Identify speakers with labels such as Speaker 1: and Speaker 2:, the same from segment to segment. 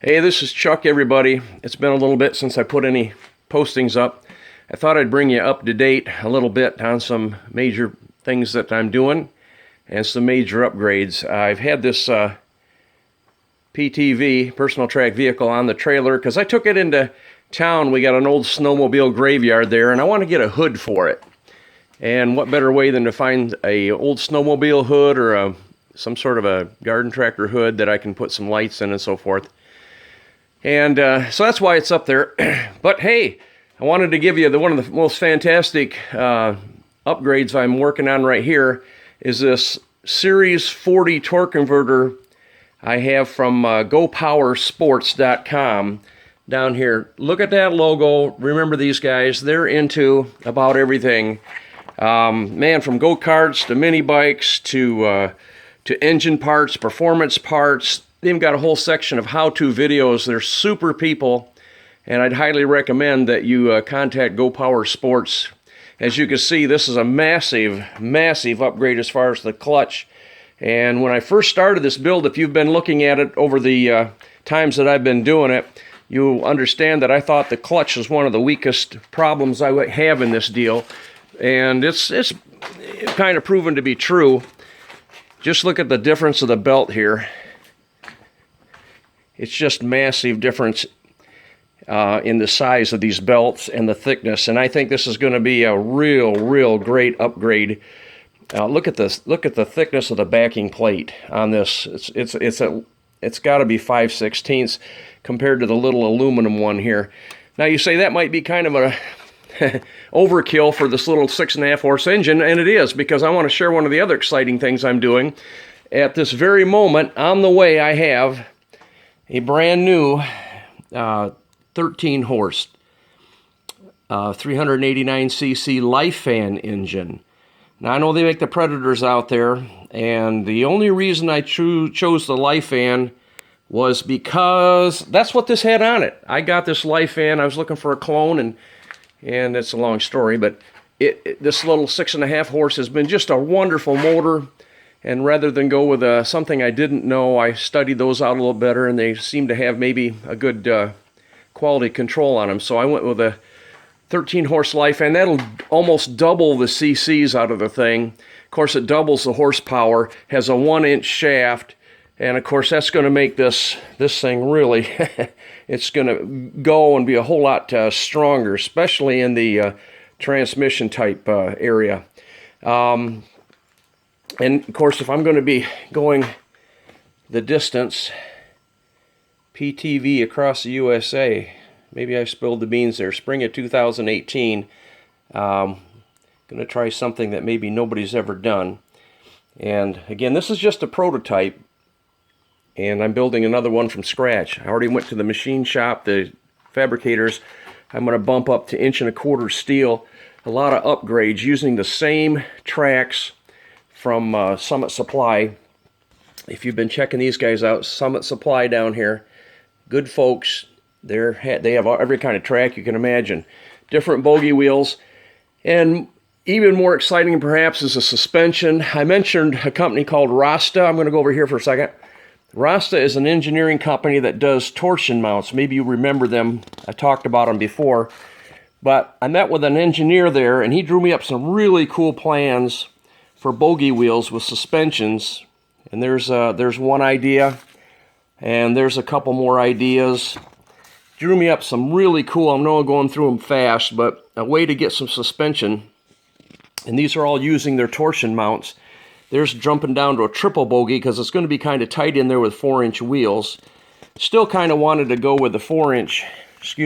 Speaker 1: Hey, this is Chuck, everybody. It's been a little bit since I put any postings up. I thought I'd bring you up to date a little bit on some major things that I'm doing and some major upgrades. I've had this PTV, personal track vehicle, on the trailer because I took it into town. We got an old snowmobile graveyard there, and I want to get a hood for it. And what better way than to find a old snowmobile hood or some sort of a garden tractor hood that I can put some lights in and so forth. And so that's why it's up there. But hey, I wanted to give you one of the most fantastic upgrades I'm working on right here is this Series 40 torque converter I have from GoPowerSports.com down here. Look at that logo. Remember these guys. They're into about everything. Man, from go-karts to mini bikes to engine parts, performance parts. They've got a whole section of how-to videos. They're super people, and I'd highly recommend that you contact Go Power Sports. As you can see, this is a massive, massive upgrade as far as the clutch. And when I first started this build, if you've been looking at it over the times that I've been doing it, you'll understand that I thought the clutch was one of the weakest problems I have in this deal. And it's kind of proven to be true. Just look at the difference of the belt here. It's just massive difference in the size of these belts and the thickness, and I think this is going to be a real great upgrade. Look at this. Look at the thickness of the backing plate on this. It's got to be 5/16 compared to the little aluminum one here. Now you say that might be kind of a overkill for this little 6.5 horse engine, and it is, because I want to share one of the other exciting things I'm doing. At this very moment, on the way, I have a brand new 13 horse 389cc Lifan engine. Now I know they make the Predators out there, and the only reason I chose the Lifan was because that's what this had on it. I got this Lifan. I was looking for a clone, and it's a long story, but this little 6.5 horse has been just a wonderful motor. And rather than go with something I didn't know, I studied those out a little better, and they seem to have maybe a good quality control on them. So I went with a 13 horse Lifan. That'll almost double the cc's out of the thing. Of course, it doubles the horsepower, has a 1-inch shaft, and of course that's going to make this thing really, it's going to go and be a whole lot stronger, especially in the transmission type area. And of course, if I'm going to be going the distance, PTV across the USA, maybe I spilled the beans there, spring of 2018, going to try something that maybe nobody's ever done. And again, this is just a prototype, and I'm building another one from scratch. I already went to the machine shop, the fabricators. I'm going to bump up to 1.25" steel. A lot of upgrades using the same tracks from Summit Supply. If you've been checking these guys out, Summit Supply down here, good folks. They have every kind of track you can imagine. Different bogey wheels, and even more exciting perhaps is the suspension. I mentioned a company called Rasta. I'm going to go over here for a second. Rasta is an engineering company that does torsion mounts. Maybe you remember them. I talked about them before. But I met with an engineer there, and he drew me up some really cool plans for bogey wheels with suspensions. And there's one idea, and there's a couple more ideas. Drew me up some really cool, I know I'm going through them fast, but a way to get some suspension. And these are all using their torsion mounts. There's jumping down to a triple bogey because it's going to be kind of tight in there with 4-inch wheels. Still kind of wanted to go with the 4-inch, at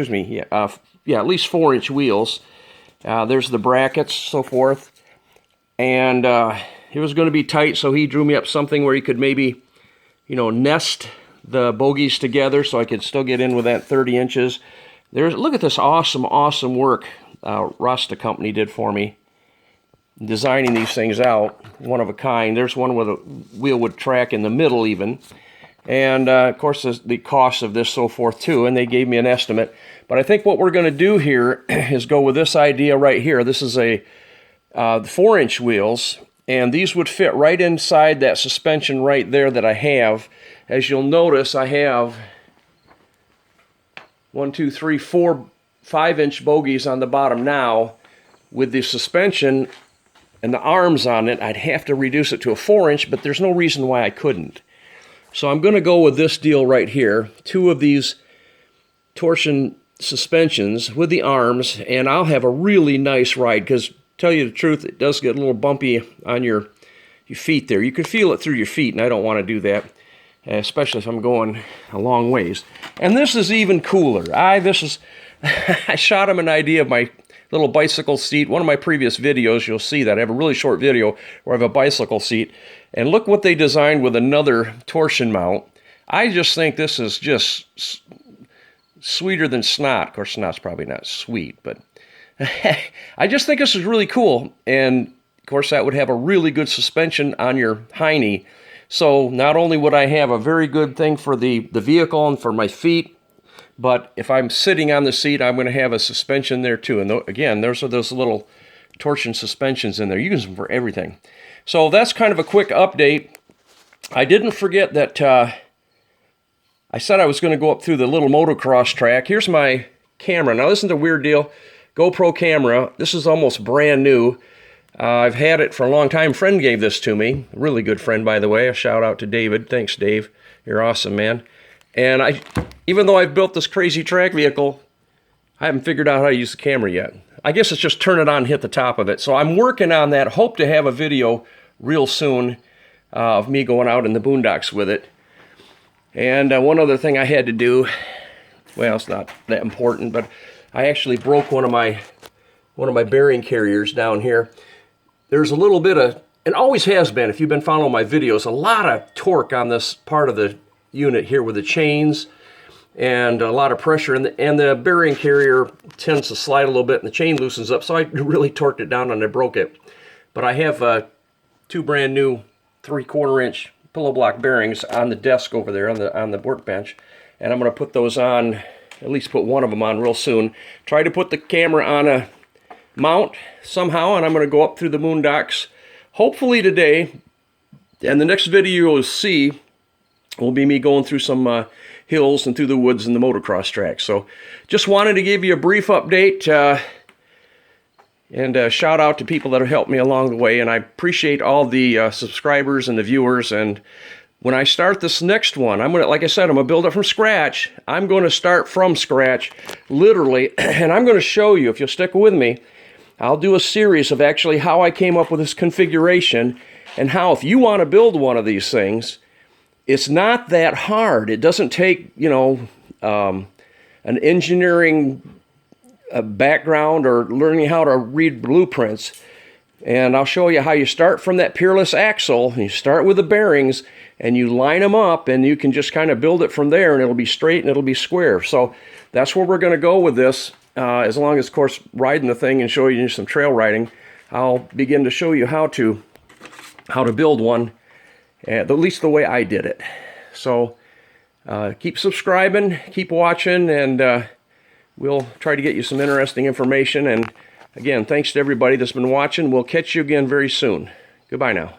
Speaker 1: least 4-inch wheels. There's the brackets, so forth. And it was going to be tight, so he drew me up something where he could maybe, nest the bogies together so I could still get in with that 30 inches. Look at this awesome work Rasta Company did for me, designing these things out, one of a kind. There's one with a wheel with track in the middle even. And, of course, the cost of this, so forth, too, and they gave me an estimate. But I think what we're going to do here is go with this idea right here. This is a 4-inch wheels, and these would fit right inside that suspension right there that I have. As you'll notice, I have 1, 2, 3, 4 5-inch bogies on the bottom now. With the suspension and the arms on it, I'd have to reduce it to a 4-inch, but there's no reason why I couldn't. So I'm going to go with this deal right here. 2 of these torsion suspensions with the arms, and I'll have a really nice ride, because tell you the truth, it does get a little bumpy on your feet there. You can feel it through your feet, and I don't want to do that, especially if I'm going a long ways. And this is even cooler. I shot him an idea of my little bicycle seat. One of my previous videos, you'll see that. I have a really short video where I have a bicycle seat. And look what they designed with another torsion mount. I just think this is just sweeter than snot. Of course, snot's probably not sweet, but I just think this is really cool. And of course, that would have a really good suspension on your hiney. So not only would I have a very good thing for the vehicle and for my feet, but if I'm sitting on the seat, I'm going to have a suspension there too. And again, those are those little torsion suspensions in there. You can use them for everything. So that's kind of a quick update. I didn't forget that I said I was going to go up through the little motocross track. Here's my camera. Now this is a weird deal. GoPro camera. This is almost brand new. I've had it for a long time. A friend gave this to me. A really good friend, by the way. A shout out to David. Thanks, Dave. You're awesome, man. And even though I've built this crazy track vehicle, I haven't figured out how to use the camera yet. I guess it's just turn it on and hit the top of it. So I'm working on that. Hope to have a video real soon of me going out in the boondocks with it. And one other thing I had to do, well, it's not that important, but I actually broke one of my bearing carriers down here. There's a little bit of, and always has been, if you've been following my videos, a lot of torque on this part of the unit here with the chains, and a lot of pressure, and the bearing carrier tends to slide a little bit and the chain loosens up, so I really torqued it down and I broke it. But I have 2 brand new 3/4 inch pillow block bearings on the desk over there on the workbench, and I'm going to put those on, at least put one of them on real soon. Try to put the camera on a mount somehow, and I'm going to go up through the boondocks hopefully today, and the next video you'll see will be me going through some hills and through the woods and the motocross track. So just wanted to give you a brief update and shout out to people that have helped me along the way, and I appreciate all the subscribers and the viewers. And when I start this next one, I'm gonna, like I said, I'm gonna build it from scratch. I'm going to start from scratch, literally, and I'm going to show you, if you'll stick with me, I'll do a series of actually how I came up with this configuration, and how, if you want to build one of these things, it's not that hard. It doesn't take, you know, an engineering background or learning how to read blueprints. And I'll show you how you start from that Peerless axle. You start with the bearings and you line them up, and you can just kind of build it from there, and it'll be straight and it'll be square. So that's where we're going to go with this. As long as, of course, riding the thing and showing you some trail riding, I'll begin to show you how to build one, at least the way I did it. So keep subscribing, keep watching, and we'll try to get you some interesting information. And again, thanks to everybody that's been watching. We'll catch you again very soon. Goodbye now.